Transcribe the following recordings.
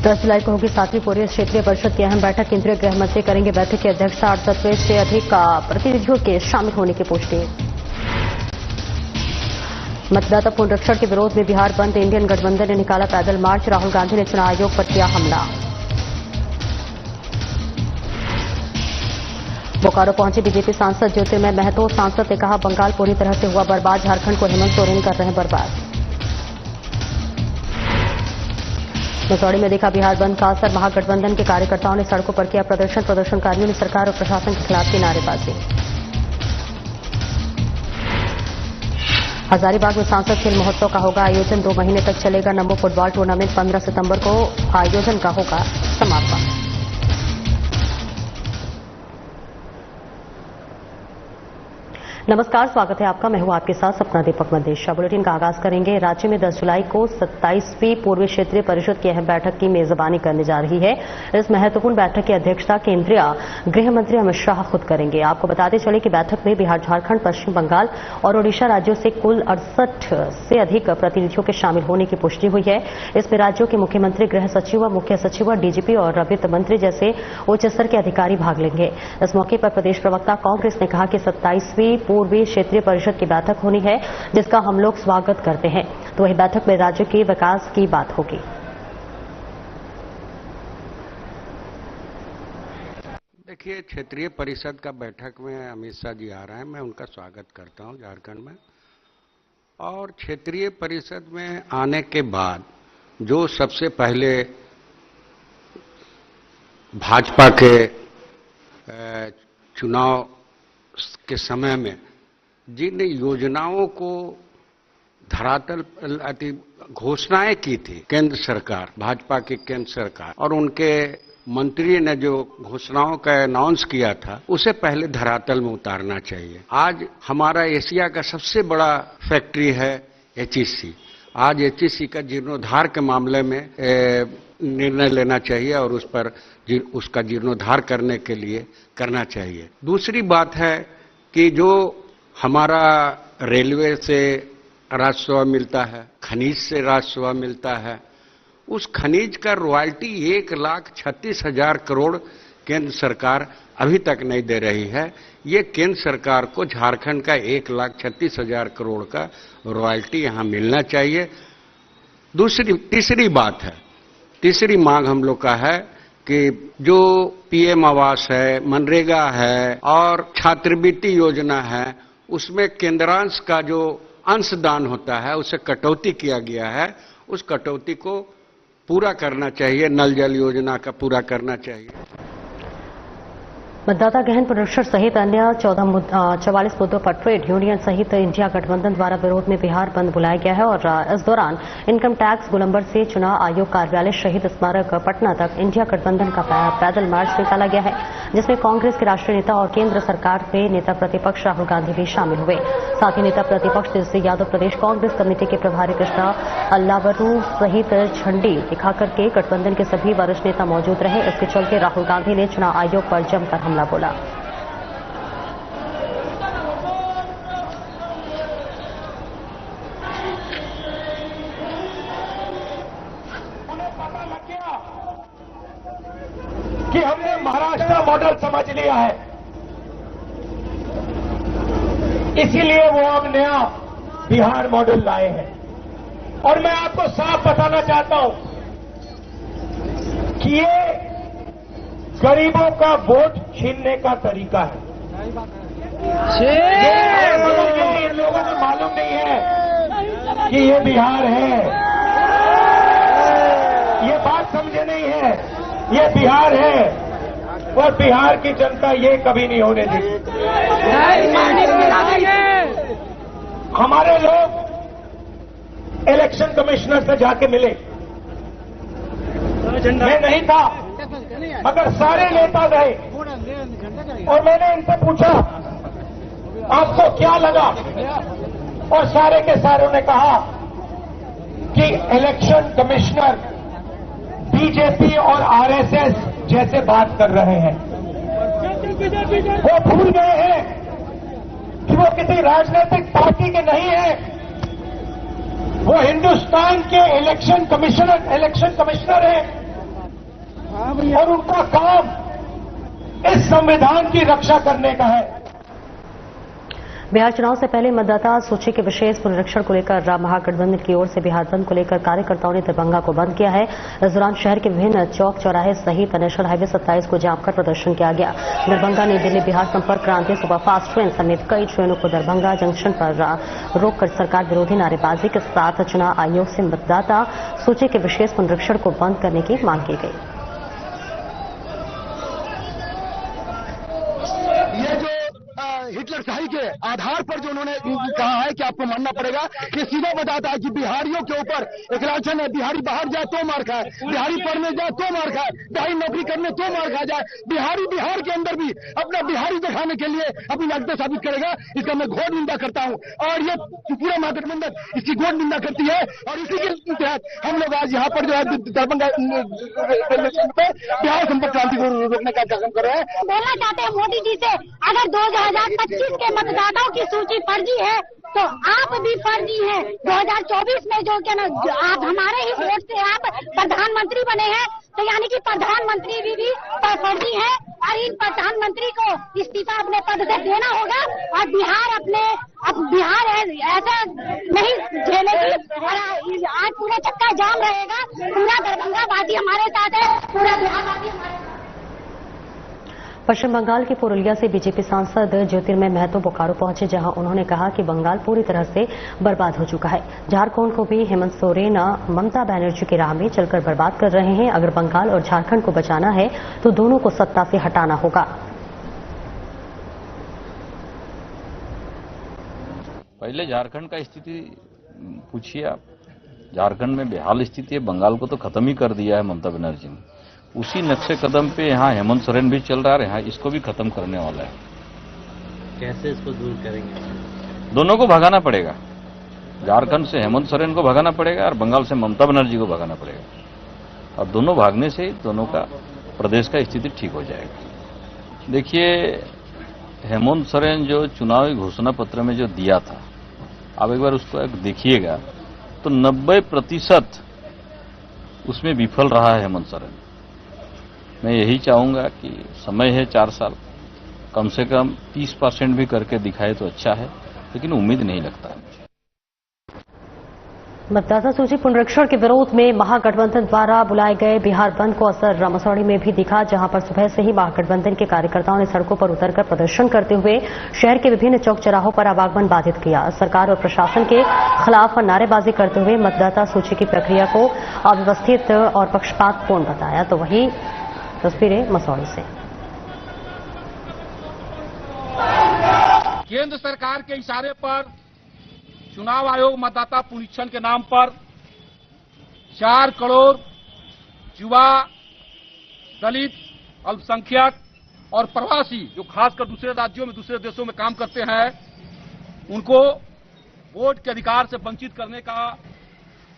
10 जुलाई को होगी 7वीं पूर्वी क्षेत्रीय परिषद की अहम बैठक। केंद्रीय गृह मंत्री करेंगे बैठक की अध्यक्षता। 68 से अधिक प्रतिनिधियों के शामिल होने की पुष्टि। मतदाता पुनरीक्षण के विरोध में बिहार बंद। इंडियन गठबंधन ने निकाला पैदल मार्च। राहुल गांधी ने चुनाव आयोग पर किया हमला। बोकारो पहुंचे बीजेपी सांसद ज्योतिर्मय महतो। सांसद ने कहा, बंगाल पूरी तरह से हुआ बर्बाद। झारखंड को हेमंत सोरेन कर रहे हैं बर्बाद। मसौड़ी में देखा बिहार बंद का असर। महागठबंधन के कार्यकर्ताओं ने सड़कों पर किया प्रदर्शन। प्रदर्शनकारियों ने सरकार और प्रशासन के खिलाफ की नारेबाजी। हजारीबाग में सांसद खेल महोत्सव का होगा आयोजन। 2 महीने तक चलेगा नमो फुटबॉल टूर्नामेंट। 15 सितंबर को आयोजन का होगा समापन। नमस्कार, स्वागत है आपका। मैं हूं आपके साथ सपना दीपक मंदेशा। बुलेटिन का आगाज करेंगे। राज्य में 10 जुलाई को 27वीं पूर्वी क्षेत्रीय परिषद की अहम बैठक की मेजबानी करने जा रही है। इस महत्वपूर्ण बैठक की अध्यक्षता केंद्रीय गृह मंत्री अमित शाह खुद करेंगे। आपको बताते चले कि बैठक में बिहार, झारखंड, पश्चिम बंगाल और ओडिशा राज्यों से कुल 68 से अधिक प्रतिनिधियों के शामिल होने की पुष्टि हुई है। इसमें राज्यों के मुख्यमंत्री, गृह सचिव, मुख्य सचिव, डीजीपी और वित्त मंत्री जैसे उच्च स्तर के अधिकारी भाग लेंगे। इस मौके पर प्रदेश प्रवक्ता कांग्रेस ने कहा कि 27वीं पूर्वी क्षेत्रीय परिषद की बैठक होनी है, जिसका हम लोग स्वागत करते हैं। तो वही बैठक में राज्य के विकास की बात होगी। देखिए, क्षेत्रीय परिषद का बैठक में अमित शाह जी आ रहे हैं। मैं उनका स्वागत करता हूं झारखंड में। और क्षेत्रीय परिषद में आने के बाद जो सबसे पहले भाजपा के चुनाव के समय में जिन योजनाओं को धरातल घोषणाएं की थी केंद्र सरकार, भाजपा की केंद्र सरकार, और उनके मंत्री ने जो घोषणाओं का अनाउंस किया था, उसे पहले धरातल में उतारना चाहिए। आज हमारा एशिया का सबसे बड़ा फैक्ट्री है एचईसी। आज एचईसी का जीर्णोद्धार के मामले में निर्णय लेना चाहिए और उस पर उसका जीर्णोद्धार करने के लिए करना चाहिए। दूसरी बात है कि जो हमारा रेलवे से राजस्व मिलता है, खनिज से राजस्व मिलता है, उस खनिज का रॉयल्टी 1,36,000 करोड़ केंद्र सरकार अभी तक नहीं दे रही है। ये केंद्र सरकार को झारखंड का 1,36,000 करोड़ का रॉयल्टी यहां मिलना चाहिए। तीसरी मांग हम लोग का है कि जो पीएम आवास है, मनरेगा है और छात्रवृत्ति योजना है, उसमें केंद्रांश का जो अंशदान होता है उसे कटौती किया गया है। उस कटौती को पूरा करना चाहिए। नल जल योजना का पूरा करना चाहिए। मतदाता गहन पुनरीक्षण सहित अन्य 44 मुद्दों पर ट्रेड यूनियन सहित इंडिया गठबंधन द्वारा विरोध में बिहार बंद बुलाया गया है। और इस दौरान इनकम टैक्स गोलंबर से चुनाव आयोग कार्यालय, शहीद स्मारक पटना तक इंडिया गठबंधन का पैदल मार्च निकाला गया है, जिसमें कांग्रेस के राष्ट्रीय नेता और केंद्र सरकार के नेता प्रतिपक्ष राहुल गांधी भी शामिल हुए। साथ ही नेता प्रतिपक्ष तेजस्वी यादव, प्रदेश कांग्रेस कमेटी के प्रभारी कृष्णा अल्लावरू सहित झंडी दिखाकर के गठबंधन के सभी वरिष्ठ नेता मौजूद रहे। इसके चलते राहुल गांधी ने चुनाव आयोग पर जमकर हमला बोला। कि हमने महाराष्ट्र मॉडल समझ लिया है, इसीलिए वो अब नया बिहार मॉडल लाए हैं। और मैं आपको साफ बताना चाहता हूं कि ये गरीबों का वोट छीनने का तरीका है। ये लोगों को मालूम नहीं है कि ये बिहार है। ये बात समझे नहीं है, ये बिहार है और बिहार की जनता ये कभी नहीं होने देगी। हमारे लोग इलेक्शन कमिश्नर से जाके मिले, मैं नहीं था मगर सारे नेता गए और मैंने इनसे पूछा आपको क्या लगा, और सारे के सारों ने कहा कि इलेक्शन कमिश्नर बीजेपी और आरएसएस जैसे बात कर रहे हैं। वो भूल गए हैं कि वो किसी राजनीतिक पार्टी के नहीं है, वो हिंदुस्तान के इलेक्शन कमिश्नर हैं और उनका काम इस संविधान की रक्षा करने का है। बिहार चुनाव से पहले मतदाता सूची के विशेष पुनरीक्षण को लेकर महागठबंधन की ओर से बिहार बंद को लेकर कार्यकर्ताओं ने दरभंगा को बंद किया है। इस दौरान शहर के विभिन्न चौक चौराहे सहित नेशनल हाईवे 27 को जाम कर प्रदर्शन किया गया। दरभंगा नई दिल्ली बिहार संपर्क क्रांति सुपरफास्ट ट्रेन समेत कई ट्रेनों को दरभंगा जंक्शन पर रोककर सरकार विरोधी नारेबाजी के साथ चुनाव आयोग से मतदाता सूची के विशेष पुनरीक्षण को बंद करने की मांग की गई। हिटलरशाही के आधार पर जो उन्होंने कहा है कि आपको मानना पड़ेगा, ये सीधा बताता है कि बिहारियों के ऊपर एक लालचन है। बिहारी बाहर जाए तो मार खाए, बिहारी पढ़ने जाए तो मार खाए, बिहारी नौकरी करने तो मार खा जाए, बिहारी बिहार के अंदर भी अपना बिहारी दिखाने के लिए अपनी नागरिकता साबित करेगा। इसका मैं घोर निंदा करता हूँ और ये पूरा महागठबंधन इसकी घोर निंदा करती है। और इसी के तहत हम लोग आज यहाँ पर जो है दरभंगा रेलवे स्टेशन पे बिहार संपर्क क्रांति को रोकने का कार्यक्रम कर रहे हैं। बोलना चाहते हैं मोदी जी से, अगर 2025 के मतदाताओं की सूची फर्जी है तो आप भी फर्जी हैं। 2024 में जो क्या ना आप हमारे ही वोट से आप प्रधानमंत्री बने हैं, तो यानी कि प्रधानमंत्री भी फर्जी हैं और इन प्रधानमंत्री को इस्तीफा अपने पद से देना होगा और बिहार ऐसा नहीं झेलेगी। और आज पूरा चक्का जाम रहेगा, पूरा दरभंगा वासी हमारे साथ है, पूरा बिहार वासी हमारे। पश्चिम बंगाल के पुरुलिया से बीजेपी सांसद ज्योतिर्मय महतो बोकारो पहुंचे, जहां उन्होंने कहा कि बंगाल पूरी तरह से बर्बाद हो चुका है। झारखंड को भी हेमंत सोरेन ममता बनर्जी की राह में चलकर बर्बाद कर रहे हैं। अगर बंगाल और झारखंड को बचाना है तो दोनों को सत्ता से हटाना होगा। पहले झारखंड का स्थिति पूछिए आप। झारखंड में बेहाल स्थिति है, बंगाल को तो खत्म ही कर दिया है ममता बनर्जी ने। उसी नक्शे कदम पे यहाँ हेमंत सोरेन भी चल रहा है, यहाँ इसको भी खत्म करने वाला है। कैसे इसको दूर करेंगे? दोनों को भगाना पड़ेगा। झारखंड से हेमंत सोरेन को भगाना पड़ेगा और बंगाल से ममता बनर्जी को भगाना पड़ेगा। और दोनों भागने से दोनों का प्रदेश का स्थिति ठीक हो जाएगा। देखिए, हेमंत सोरेन जो चुनावी घोषणा पत्र में जो दिया था, आप एक बार उसको देखिएगा तो 90% उसमें विफल रहा है हेमंत सोरेन। मैं यही चाहूंगा कि समय है 4 साल, कम से कम 30% भी करके दिखाए तो अच्छा है, लेकिन उम्मीद नहीं लगता है। मतदाता सूची पुनरीक्षण के विरोध में महागठबंधन द्वारा बुलाए गए बिहार बंद को असर मसौढ़ी में भी दिखा, जहां पर सुबह से ही महागठबंधन के कार्यकर्ताओं ने सड़कों पर उतरकर प्रदर्शन करते हुए शहर के विभिन्न चौक चौराहों पर आवागमन बाधित किया। सरकार और प्रशासन के खिलाफ नारेबाजी करते हुए मतदाता सूची की प्रक्रिया को अव्यवस्थित और पक्षपातपूर्ण बताया। तो वहीं तस्वीरें मसौढ़ी से। केंद्र सरकार के इशारे पर चुनाव आयोग मतदाता पुनरीक्षण के नाम पर 4 करोड़ युवा, दलित, अल्पसंख्यक और प्रवासी जो खासकर दूसरे राज्यों में, दूसरे देशों में काम करते हैं, उनको वोट के अधिकार से वंचित करने का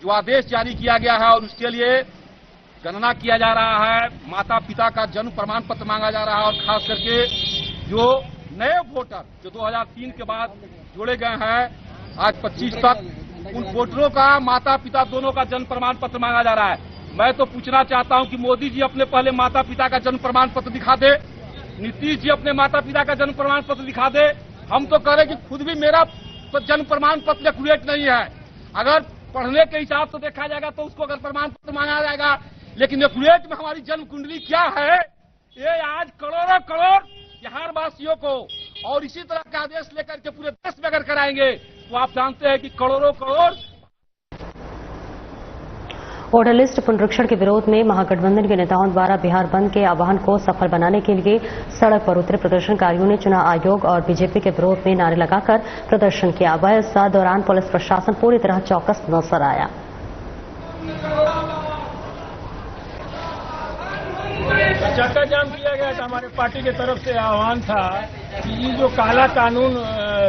जो आदेश जारी किया गया है और उसके लिए गणना किया जा रहा है। माता पिता का जन्म प्रमाण पत्र मांगा जा रहा है और खास करके जो नए वोटर जो 2003 के बाद जोड़े गए हैं आज 25 तक, उन वोटरों का माता पिता दोनों का जन्म प्रमाण पत्र मांगा जा रहा है। मैं तो पूछना चाहता हूं कि मोदी जी अपने पहले माता पिता का जन्म प्रमाण पत्र दिखा दे, नीतीश जी अपने माता पिता का जन्म प्रमाण पत्र दिखा दे। हम तो कह रहे कि खुद भी मेरा जन्म प्रमाण पत्र एक्यूरेट नहीं है। अगर पढ़ने के हिसाब से देखा जाएगा तो उसको अगर प्रमाण पत्र मांगा जाएगा, लेकिन एक्यूरेट में हमारी जन्म कुंडली क्या है, ये आज करोड़ों करोड़ बिहार वासियों को और इसी तरह का आदेश लेकर के पूरे देश में अगर कराएंगे तो आप जानते हैं कि करोड़ों करोड़। वोटर लिस्ट पुनरीक्षण के विरोध में महागठबंधन के नेताओं द्वारा बिहार बंद के आह्वान को सफल बनाने के लिए सड़क पर उतरे प्रदर्शनकारियों ने चुनाव आयोग और बीजेपी के विरोध में नारे लगाकर प्रदर्शन किया। वह इस दौरान पुलिस प्रशासन पूरी तरह चौकस नजर आया। चक्का जाम किया गया था। हमारे पार्टी की तरफ से आह्वान था कि ये जो काला कानून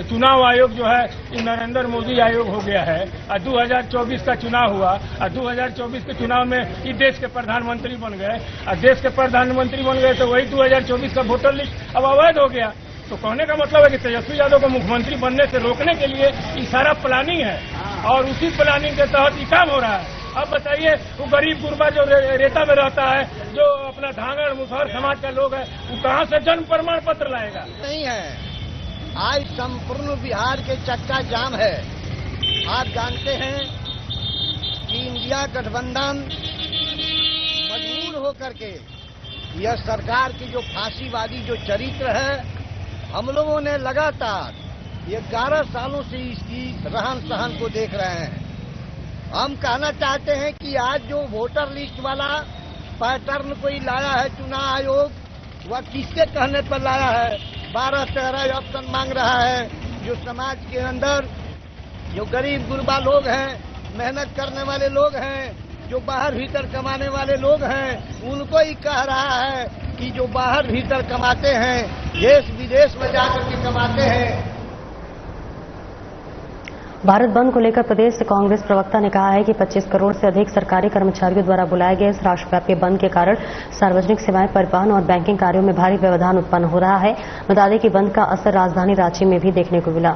चुनाव आयोग जो है ये नरेंद्र मोदी आयोग हो गया है। 2024 का चुनाव हुआ और 2024 के चुनाव में ये देश के प्रधानमंत्री बन गए और देश के प्रधानमंत्री बन गए तो वही 2024 का वोटर लिस्ट अब अवैध हो गया। तो कहने का मतलब है कि तेजस्वी यादव को मुख्यमंत्री बनने से रोकने के लिए ये सारा प्लानिंग है और उसी प्लानिंग के तहत ये काम हो रहा है। अब बताइए वो गरीब गुरबा जो रेता में रहता है, जो अपना धांगड़ मुसहर समाज का लोग है, वो कहाँ से जन्म प्रमाण पत्र लाएगा? नहीं है। आज संपूर्ण बिहार के चक्का जाम है। आप जानते हैं कि इंडिया गठबंधन मजबूर होकर के यह सरकार की जो फांसीवादी जो चरित्र है, हम लोगों ने लगातार 11 सालों से इसकी रहन सहन को देख रहे हैं। हम कहना चाहते हैं कि आज जो वोटर लिस्ट वाला पैटर्न कोई लाया है चुनाव आयोग, वह किसके कहने पर लाया है? 12-13 ऑप्शन मांग रहा है। जो समाज के अंदर जो गरीब गुरबा लोग हैं, मेहनत करने वाले लोग हैं, जो बाहर भीतर कमाने वाले लोग हैं, उनको ही कह रहा है कि जो बाहर भीतर कमाते हैं, देश विदेश में जाकर के कमाते हैं। भारत बंद को लेकर प्रदेश कांग्रेस प्रवक्ता ने कहा है कि 25 करोड़ से अधिक सरकारी कर्मचारियों द्वारा बुलाए गए इस राष्ट्रव्यापी बंद के कारण सार्वजनिक सेवाएं, परिवहन और बैंकिंग कार्यों में भारी व्यवधान उत्पन्न हो रहा है। बता दें कि बंद का असर राजधानी रांची में भी देखने को मिला।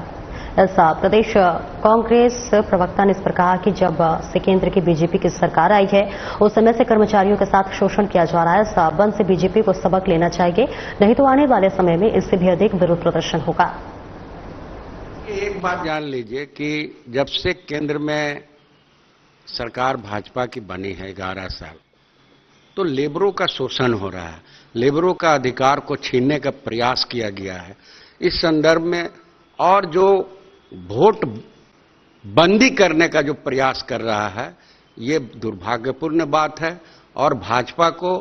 ऐसा प्रदेश कांग्रेस प्रवक्ता ने इस पर कहा कि जब से केंद्र की बीजेपी की सरकार आई है, उस समय से कर्मचारियों के साथ शोषण किया जा रहा है। ऐसा बंद से बीजेपी को सबक लेना चाहिए, नहीं तो आने वाले समय में इससे भी अधिक विरोध प्रदर्शन होगा। एक बात जान लीजिए कि जब से केंद्र में सरकार भाजपा की बनी है 11 साल, तो लेबरों का शोषण हो रहा है, लेबरों का अधिकार को छीनने का प्रयास किया गया है। इस संदर्भ में और जो वोट बंदी करने का जो प्रयास कर रहा है, ये दुर्भाग्यपूर्ण बात है और भाजपा को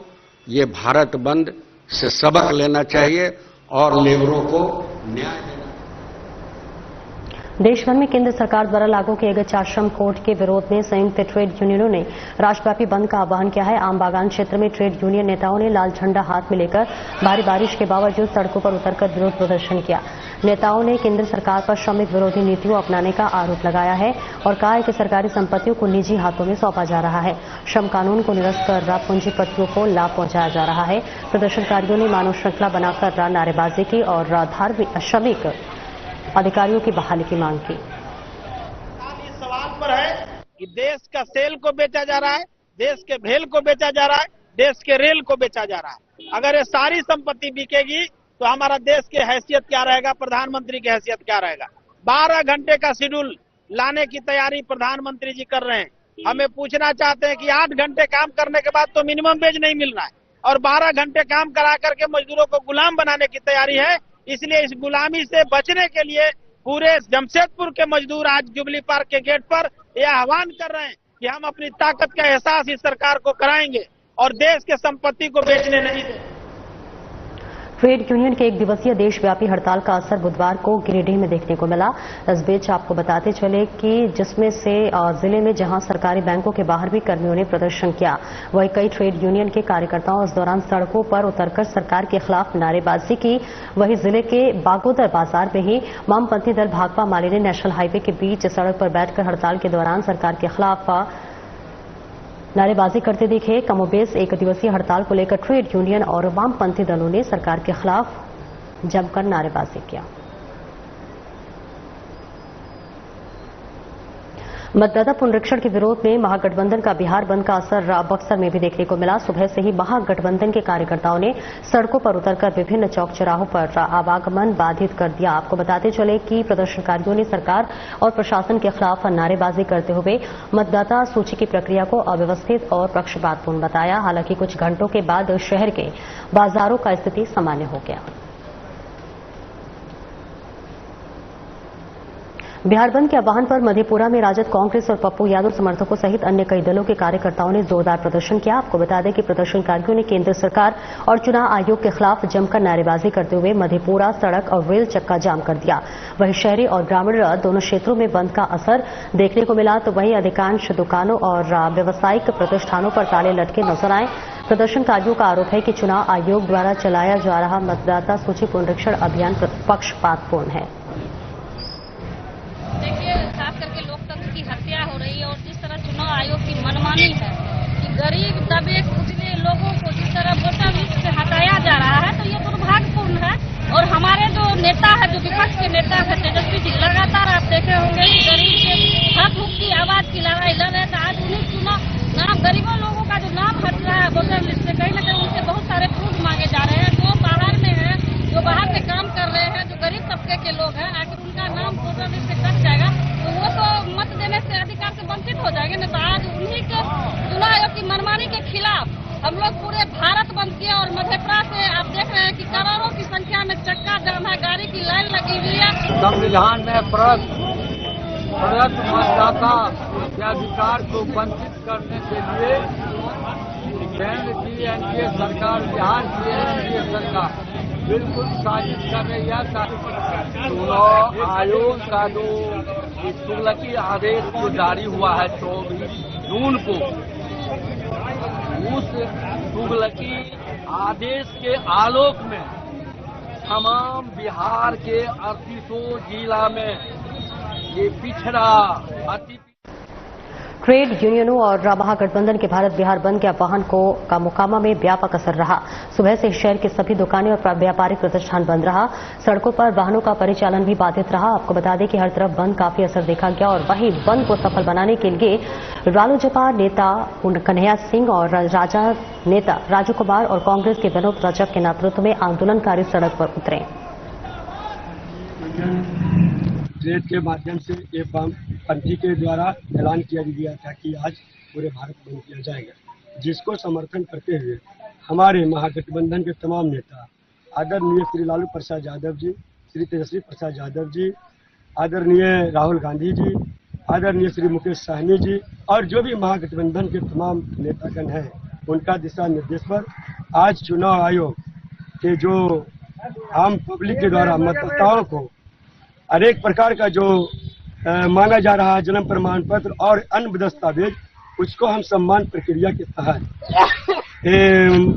ये भारत बंद से सबक लेना चाहिए और लेबरों को न्याय देना। देश भर में केंद्र सरकार द्वारा लागू किए गए 4 श्रम कोड के विरोध में संयुक्त ट्रेड यूनियनों ने राष्ट्रव्यापी बंद का आह्वान किया है। आम बागान क्षेत्र में ट्रेड यूनियन नेताओं ने लाल झंडा हाथ में लेकर भारी बारिश के बावजूद सड़कों पर उतरकर विरोध प्रदर्शन किया। नेताओं ने केंद्र सरकार पर श्रमिक विरोधी नीतियों अपनाने का आरोप लगाया है और कहा है कि सरकारी संपत्तियों को निजी हाथों में सौंपा जा रहा है। श्रम कानून को निरस्त कर पूंजीपतियों को लाभ पहुंचाया जा रहा है। प्रदर्शनकारियों ने मानव श्रृंखला बनाकर नारेबाजी की और श्रमिक अधिकारियों की बहाली की मांग की। इस सवाल पर है कि देश का सेल को बेचा जा रहा है, देश के भेल को बेचा जा रहा है, देश के रेल को बेचा जा रहा है। अगर ये सारी संपत्ति बिकेगी तो हमारा देश की हैसियत क्या रहेगा, प्रधानमंत्री की हैसियत क्या रहेगा। 12 घंटे का शेड्यूल लाने की तैयारी प्रधानमंत्री जी कर रहे हैं। हमें पूछना चाहते हैं कि 8 घंटे काम करने के बाद तो मिनिमम वेज नहीं मिल रहा है और 12 घंटे काम करा करके मजदूरों को गुलाम बनाने की तैयारी है। इसलिए इस गुलामी से बचने के लिए पूरे जमशेदपुर के मजदूर आज जुबली पार्क के गेट पर यह आह्वान कर रहे हैं कि हम अपनी ताकत का एहसास इस सरकार को कराएंगे और देश के संपत्ति को बेचने नहीं देंगे। ट्रेड यूनियन के 1 दिवसीय देशव्यापी हड़ताल का असर बुधवार को गिरिडीह में देखने को मिला। इस बीच आपको बताते चले कि जिसमें से जिले में जहां सरकारी बैंकों के बाहर भी कर्मियों ने प्रदर्शन किया, वहीं कई ट्रेड यूनियन के कार्यकर्ताओं इस दौरान सड़कों पर उतरकर सरकार के खिलाफ नारेबाजी की। वहीं जिले के बागोदर बाजार में ही वामपंथी दल भाकपा माले ने नेशनल हाईवे के बीच सड़क पर बैठकर हड़ताल के दौरान सरकार के खिलाफ नारेबाजी करते दिखे। कमोबेश 1 दिवसीय हड़ताल को लेकर ट्रेड यूनियन और वामपंथी दलों ने सरकार के खिलाफ जमकर नारेबाजी किया। मतदाता पुनरीक्षण के विरोध में महागठबंधन का बिहार बंद का असर बक्सर में भी देखने को मिला। सुबह से ही महागठबंधन के कार्यकर्ताओं ने सड़कों पर उतरकर विभिन्न चौक चौराहों पर आवागमन बाधित कर दिया। आपको बताते चले कि प्रदर्शनकारियों ने सरकार और प्रशासन के खिलाफ नारेबाजी करते हुए मतदाता सूची की प्रक्रिया को अव्यवस्थित और पक्षपातपूर्ण बताया। हालांकि कुछ घंटों के बाद शहर के बाजारों का स्थिति सामान्य हो गया। बिहार बंद के आह्वान पर मधेपुरा में राजद, कांग्रेस और पप्पू यादव समर्थकों सहित अन्य कई दलों के कार्यकर्ताओं ने जोरदार प्रदर्शन किया। आपको बता दें कि प्रदर्शनकारियों ने केंद्र सरकार और चुनाव आयोग के खिलाफ जमकर नारेबाजी करते हुए मधेपुरा सड़क और रेल चक्का जाम कर दिया। वहीं शहरी और ग्रामीण दोनों क्षेत्रों में बंद का असर देखने को मिला, तो वहीं अधिकांश दुकानों और व्यावसायिक प्रतिष्ठानों पर ताले लटके नजर आए। प्रदर्शनकारियों का आरोप है कि चुनाव आयोग द्वारा चलाया जा रहा मतदाता सूची पुनरीक्षण अभियान पक्षपातपूर्ण है। देखिए, खास करके लोकतंत्र की हत्या हो रही है और जिस तरह चुनाव आयोग की मनमानी है कि गरीब दबे कुचले लोगों को जिस तरह वोटर लिस्ट से हटाया जा रहा है, तो ये दुर्भाग्यपूर्ण है। और हमारे जो नेता है, जो विपक्ष के नेता है तेजस्वी जी, लगातार आप देखे होंगे कि गरीब के हक की आवाज की लड़ाई लड़ रहे थे। आज उन्हीं चुनाव तबके के लोग हैं, आखिर उनका नाम वोटर लिस्ट से कट जाएगा तो वो तो मत देने से अधिकार से वंचित हो जाएंगे न। तो आज उन्हीं के चुनाव आयोग की मनमानी के खिलाफ हम लोग पूरे भारत बंद किए और मधेपुरा से आप देख रहे हैं कि करोड़ों की संख्या में चक्का जाम है, गाड़ी की लाइन लगी हुई है। संविधान में प्रदत्त मतदाता के अधिकार को वंचित करने के लिए केंद्र की एनडीए सरकार, बिहार की एनडीए सरकार बिल्कुल साजिश कर रही है। चुनाव आयोग का जो तुगलकी आदेश जो जारी हुआ है 24 जून को, उस तुगलकी आदेश के आलोक में तमाम बिहार के 38 जिला में ये पिछड़ा ट्रेड यूनियनों और महागठबंधन के भारत बिहार बंद के आह्वान का मोकामा में व्यापक असर रहा। सुबह से शहर के सभी दुकानें और व्यापारिक प्रतिष्ठान बंद रहा। सड़कों पर वाहनों का परिचालन भी बाधित रहा। आपको बता दें कि हर तरफ बंद काफी असर देखा गया और वहीं बंद को सफल बनाने के लिए रालोजपा नेता कन्हैया सिंह और राजा नेता राजू कुमार और कांग्रेस के विनोद रजक के नेतृत्व में आंदोलनकारी सड़क पर उतरे। ट्रेड के माध्यम से ये पंथी के द्वारा ऐलान किया गया था कि आज पूरे भारत बंद किया जाएगा, जिसको समर्थन करते हुए हमारे महागठबंधन के तमाम नेता आदरणीय श्री लालू प्रसाद यादव जी, श्री तेजस्वी प्रसाद यादव जी, आदरणीय राहुल गांधी जी, आदरणीय श्री मुकेश सहनी जी और जो भी महागठबंधन के तमाम नेतागण हैं, उनका दिशा निर्देश पर आज चुनाव आयोग के जो आम पब्लिक के द्वारा मतदाताओं को अनेक प्रकार का जो मांगा जा रहा है जन्म प्रमाण पत्र और अन्य दस्तावेज, उसको हम सम्मान प्रक्रिया के तहत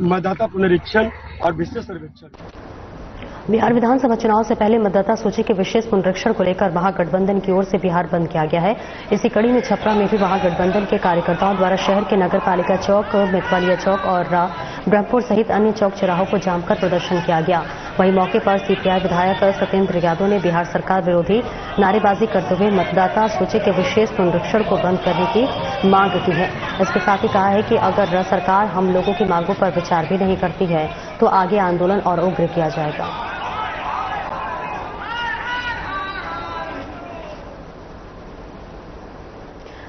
मतदाता पुनरीक्षण और विशेष सर्वेक्षण। बिहार विधानसभा चुनाव से पहले मतदाता सूची के विशेष पुनरीक्षण को लेकर महागठबंधन की ओर से बिहार बंद किया गया है। इसी कड़ी में छपरा में भी महागठबंधन के कार्यकर्ताओं द्वारा शहर के नगर पालिका चौक, मितवालिया चौक और ब्रह्मपुर सहित अन्य चौक चौराहों को जाम कर प्रदर्शन किया गया। वहीं मौके पर सीपीआई विधायक सत्येंद्र यादव ने बिहार सरकार विरोधी नारेबाजी करते हुए मतदाता सूची के विशेष पुनरीक्षण को बंद करने की मांग की है। इसके साथ ही कहा है कि अगर सरकार हम लोगों की मांगों पर विचार भी नहीं करती है तो आगे आंदोलन और उग्र किया जाएगा।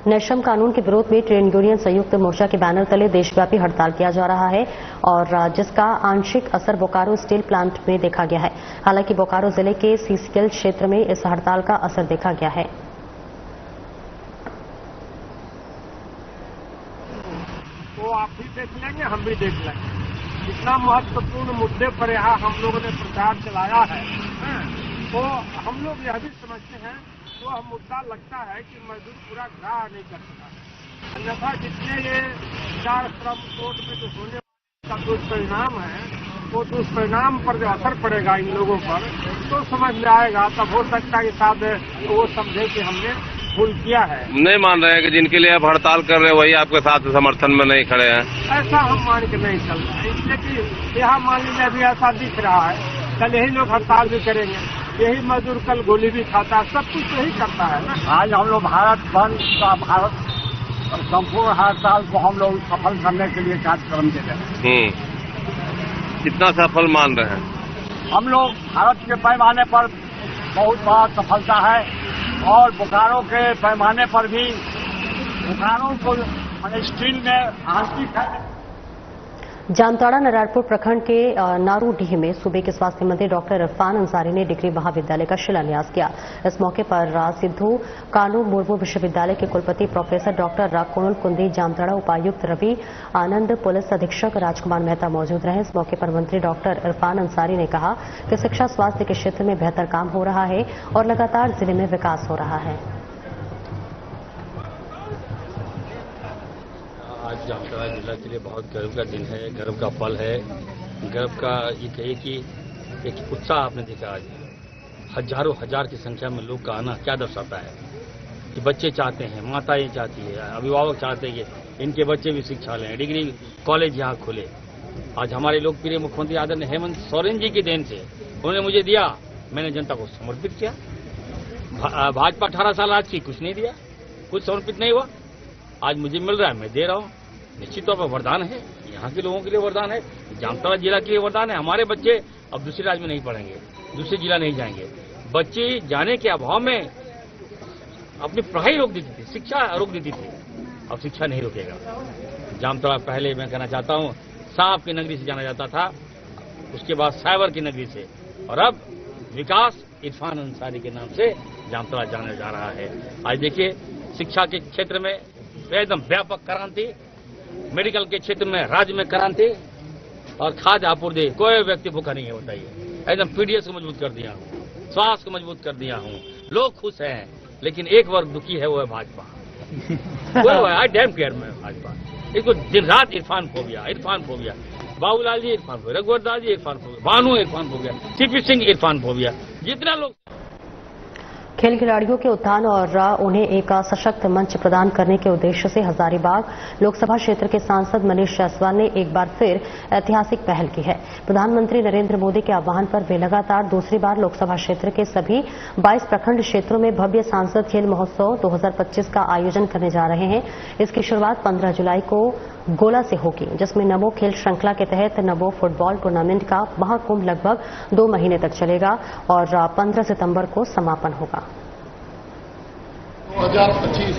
नैश्रम कानून के विरोध में ट्रेड यूनियन संयुक्त मोर्चा के बैनर तले देशव्यापी हड़ताल किया जा रहा है और जिसका आंशिक असर बोकारो स्टील प्लांट में देखा गया है। हालांकि बोकारो जिले के सीसीएल क्षेत्र में इस हड़ताल का असर देखा गया है। तो आप भी देख लेंगे, हम भी देख लेंगे। इतना महत्वपूर्ण मुद्दे पर यहाँ हम लोगों ने प्रचार चलाया है, तो हम लोग यह भी समझते हैं तो हम मुद्दा लगता है कि मजदूर पूरा ग्राह नहीं कर सका। अन्यथा जितने ये 4 श्रम कोड में जो होने का दुष्परिणाम है, वो दुष्परिणाम पर जो असर पड़ेगा इन लोगों पर तो समझ में आएगा। तब हो सकता है कि शायद वो समझे कि हमने भूल किया है। नहीं मान रहे हैं कि जिनके लिए आप हड़ताल कर रहे हैं वही आपके साथ समर्थन में नहीं खड़े हैं, ऐसा हम मान के नहीं चल रहे। इसलिए कि यहाँ मान लीजिए अभी ऐसा दिख रहा है, कल यही लोग हड़ताल भी करेंगे, यही मजदूर कल गोली भी खाता है, सब कुछ यही करता है ना। आज हम लोग भारत बंद का भारत संपूर्ण हड़ताल को हम लोग सफल करने के लिए कार्यक्रम दे रहे हैं। कितना सफल मान रहे हैं? हम लोग भारत के पैमाने पर बहुत बड़ा सफलता है और बोकारो के पैमाने पर भी बोकारो को स्टील में आंशिक है। जामताड़ा नरायणपुर प्रखंड के नारूडीह में सूबे के स्वास्थ्य मंत्री डॉक्टर इरफान अंसारी ने डिग्री महाविद्यालय का शिलान्यास किया। इस मौके पर सिद्धू कानू मुर्मू विश्वविद्यालय के कुलपति प्रोफेसर डॉक्टर कुणुल कुंदी, जामताड़ा उपायुक्त रवि आनंद, पुलिस अधीक्षक राजकुमार मेहता मौजूद रहे। इस मौके पर मंत्री डॉक्टर इरफान अंसारी ने कहा कि शिक्षा स्वास्थ्य के क्षेत्र में बेहतर काम हो रहा है और लगातार जिले में विकास हो रहा है। आज जामताड़ा जिला के लिए बहुत गर्व का दिन है, गर्व का पल है। गर्व का ये कहिए कि एक उत्साह आपने देखा आज हजारों हजार की संख्या में लोग का आना क्या दर्शाता है कि बच्चे चाहते हैं, माताएं चाहती है, अभिभावक चाहते हैं कि इनके बच्चे भी शिक्षा लें, डिग्री कॉलेज यहाँ खुले। आज हमारे लोकप्रिय मुख्यमंत्री आदरणीय हेमंत सोरेन जी की देन से उन्होंने मुझे दिया, मैंने जनता को समर्पित किया। भाजपा 18 साल आज की कुछ नहीं दिया, कुछ समर्पित नहीं हुआ, आज मुझे मिल रहा है, मैं दे रहा हूँ। निश्चित तौर पर वरदान है, यहाँ के लोगों के लिए वरदान है, जामताड़ा जिला के लिए वरदान है। हमारे बच्चे अब दूसरे राज्य में नहीं पढ़ेंगे, दूसरे जिला नहीं जाएंगे, बच्चे जाने के अभाव में अपनी पढ़ाई रोक देती थी, शिक्षा रोक देती थी। अब शिक्षा नहीं रोकेगा। जामताड़ा पहले मैं कहना चाहता हूँ सांप की नगरी से जाना जाता था, उसके बाद साइबर की नगरी से, और अब विकास इरफान अंसारी के नाम से जामताड़ा जाना जा रहा है। आज देखिए शिक्षा के क्षेत्र में एकदम व्यापक क्रांति, मेडिकल के क्षेत्र में राज्य में क्रांति, और खाद्य आपूर्ति, कोई व्यक्ति भूखा नहीं है बताइए। एकदम पीडीएस को मजबूत कर दिया हूँ, स्वास्थ्य को मजबूत कर दिया हूँ, लोग खुश हैं, लेकिन एक वर्ग दुखी है, वो है भाजपा। आई डैम केयर में भाजपा, इसको दिन रात इरफान फोबिया, बाबूलाल जी इरफान फोबिया, रघुवर Das ji Irfan phobia, Bhanu Irfan phobia, CP Singh Irfan phobia, जितना लोग। खेल खिलाड़ियों के उत्थान और उन्हें एक सशक्त मंच प्रदान करने के उद्देश्य से हजारीबाग लोकसभा क्षेत्र के सांसद मनीष जायसवाल ने एक बार फिर ऐतिहासिक पहल की है। प्रधानमंत्री नरेंद्र मोदी के आह्वान पर वे लगातार दूसरी बार लोकसभा क्षेत्र के सभी 22 प्रखंड क्षेत्रों में भव्य सांसद खेल महोत्सव 2025 का आयोजन करने जा रहे हैं। इसकी शुरुआत 15 जुलाई को गोला से होगी, जिसमें नमो खेल श्रृंखला के तहत नमो फुटबॉल टूर्नामेंट का महाकुंभ लगभग 2 महीने तक चलेगा और 15 सितंबर को समापन होगा। 2025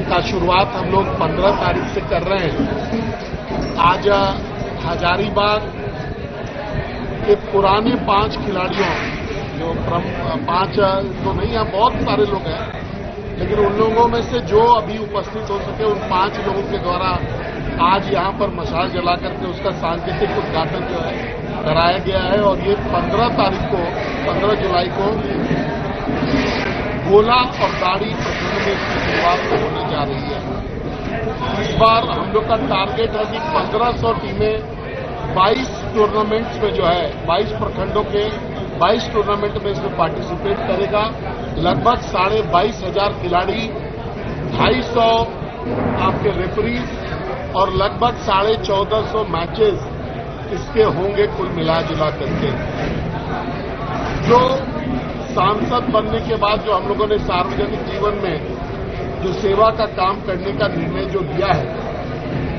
का शुरुआत हम लोग 15 तारीख से कर रहे हैं। आज हजारीबाग के पुराने 5 खिलाड़ियों, जो 5 तो नहीं, यहाँ बहुत सारे लोग हैं, लेकिन उन लोगों में से जो अभी उपस्थित हो सके उन 5 लोगों के द्वारा आज यहाँ पर मशाल जला करके उसका सांकेतिक उद्घाटन जो है कराया गया है। और ये 15 जुलाई को गोला और दाढ़ी प्रखंड में इसकी शुरुआत होने जा रही है। इस बार हम लोग का टारगेट है कि 1500 टीमें 22 टूर्नामेंट्स में जो है 22 प्रखंडों के 22 टूर्नामेंट में इसमें पार्टिसिपेट करेगा। लगभग 22,500 खिलाड़ी, 250 आपके रेफरीज और लगभग 1450 मैचेस इसके होंगे कुल मिला जुला करके। जो सांसद बनने के बाद जो हम लोगों ने सार्वजनिक जीवन में जो सेवा का काम करने का निर्णय जो लिया है,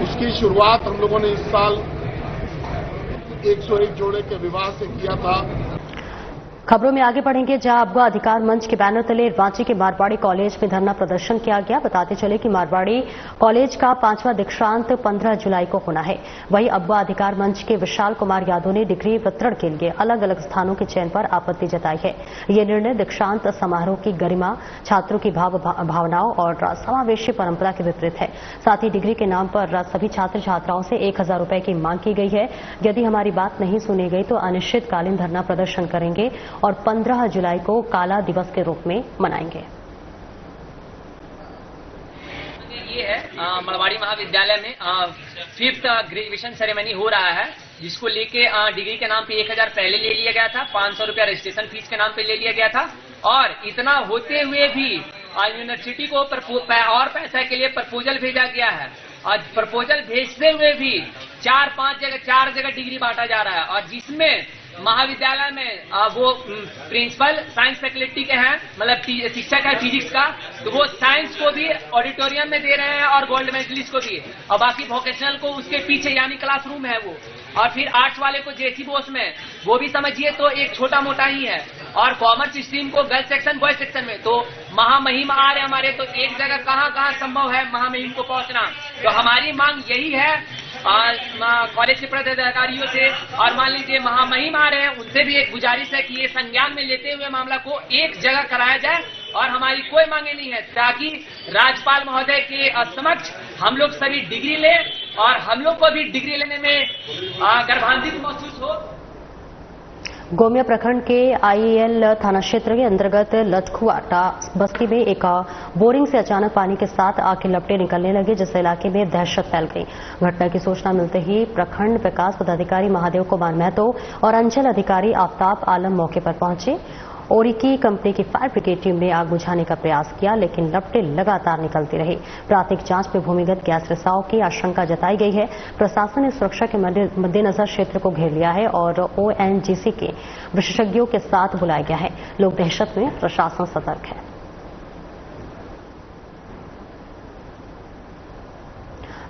उसकी शुरुआत हम लोगों ने इस साल 101 जोड़े के विवाह से किया था। खबरों में आगे बढ़ेंगे, जहां अब्बा अधिकार मंच के बैनर तले रांची के मारवाड़ी कॉलेज में धरना प्रदर्शन किया गया। बताते चले कि मारवाड़ी कॉलेज का 5वां दीक्षांत 15 जुलाई को होना है। वहीं अब्बा अधिकार मंच के विशाल कुमार यादव ने डिग्री वितरण के लिए अलग अलग स्थानों के चयन पर आपत्ति जताई है। ये निर्णय दीक्षांत समारोह की गरिमा, छात्रों की भावनाओं और समावेशी परंपरा के विपरीत है। साथ ही डिग्री के नाम पर सभी छात्र छात्राओं से 1000 रुपए की मांग की गई है। यदि हमारी बात नहीं सुनी गई तो अनिश्चितकालीन धरना प्रदर्शन करेंगे और 15 जुलाई को काला दिवस के रूप में मनाएंगे। ये है मारवाड़ी महाविद्यालय में 5th ग्रेजुएशन सेरेमनी हो रहा है, जिसको लेके डिग्री के नाम पे 1000 पहले ले लिया गया था, 500 रुपया रजिस्ट्रेशन फीस के नाम पे ले लिया गया था। और इतना होते हुए भी यूनिवर्सिटी को और पैसा के लिए प्रपोजल भेजा गया है। और प्रपोजल भेजते हुए भी 4 जगह डिग्री बांटा जा रहा है, और जिसमें महाविद्यालय में वो प्रिंसिपल साइंस फैकल्टी के हैं, मतलब शिक्षक है फिजिक्स का, तो वो साइंस को भी ऑडिटोरियम में दे रहे हैं और गोल्ड मेडलिस्ट को भी, और बाकी वोकेशनल को उसके पीछे यानी क्लासरूम है वो। और फिर आर्ट्स वाले को जेसी बोस में, वो भी समझिए तो एक छोटा मोटा ही है। और कॉमर्स स्ट्रीम को गर्ल्स सेक्शन बॉयज सेक्शन में, तो महामहिम आ रहे हमारे, तो एक जगह कहाँ संभव है महामहिम को पहुंचना। तो हमारी मांग यही है कॉलेज के पदाधिकारियों से, और मान लीजिए महामहिम आ रहे हैं, उनसे भी एक गुजारिश है कि ये संज्ञान में लेते हुए मामला को एक जगह कराया जाए। और हमारी कोई मांगे नहीं है, ताकि राज्यपाल महोदय के समक्ष हम लोग सभी डिग्री लें और हम लोग को भी डिग्री लेने में गर्भान्वित महसूस हो। गोमिया प्रखंड के आईएल थाना क्षेत्र के अंतर्गत लटखुआटा बस्ती में एक बोरिंग से अचानक पानी के साथ आग के लपटे निकलने लगे, जिससे इलाके में दहशत फैल गई। घटना की सूचना मिलते ही प्रखंड विकास पदाधिकारी महादेव कुमार महतो और अंचल अधिकारी आफ्ताब आलम मौके पर पहुंचे। ओरिकी कंपनी की फायर ब्रिगेड टीम ने आग बुझाने का प्रयास किया, लेकिन लपटें लगातार निकलती रही। प्राथमिक जांच में भूमिगत गैस रिसाव की आशंका जताई गई है। प्रशासन ने सुरक्षा के मद्देनजर क्षेत्र को घेर लिया है और ओएनजीसी के विशेषज्ञों के साथ बुलाया गया है। लोग दहशत में, प्रशासन सतर्क है।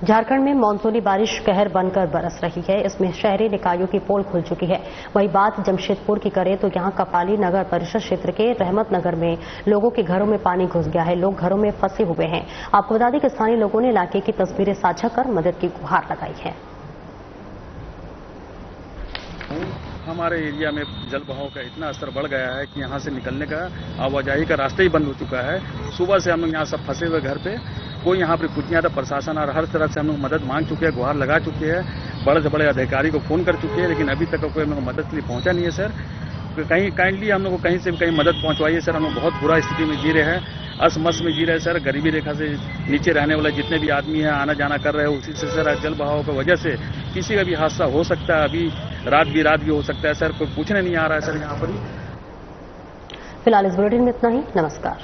झारखंड में मानसूनी बारिश कहर बनकर बरस रही है। इसमें शहरी निकायों की पोल खुल चुकी है। वही बात जमशेदपुर की करें तो यहां कपाली नगर परिषद क्षेत्र के रहमत नगर में लोगों के घरों में पानी घुस गया है। लोग घरों में फंसे हुए हैं। आपको बता दें कि स्थानीय लोगों ने इलाके की तस्वीरें साझा कर मदद की गुहार लगाई है। हमारे एरिया में जल बहाव का इतना स्तर बढ़ गया है कि यहाँ से निकलने का आवाजाही का रास्ता ही बंद हो चुका है। सुबह से हम लोग यहाँ सब फंसे हुए घर पे, कोई यहाँ पे कुछ नहीं आता। प्रशासन और हर तरफ से हम लोग मदद मांग चुके हैं, गुहार लगा चुके हैं, बड़े से बड़े अधिकारी को फोन कर चुके हैं, लेकिन अभी तक कोई हम लोग मदद के लिए पहुंचा नहीं है। सर कहीं काइंडली हम लोग को कहीं से भी कहीं मदद पहुंचवाइए सर। हम लोग बहुत बुरा स्थिति में जी रहे हैं, असमस में जी रहे हैं सर। गरीबी रेखा से नीचे रहने वाले जितने भी आदमी हैं आना जाना कर रहे हैं, उसी से सर जल बहाव की वजह से किसी का भी हादसा हो सकता है। अभी रात भी हो सकता है सर, कोई पूछने नहीं आ रहा है सर यहाँ पर। फिलहाल इस बुलेटिन में इतना ही। नमस्कार।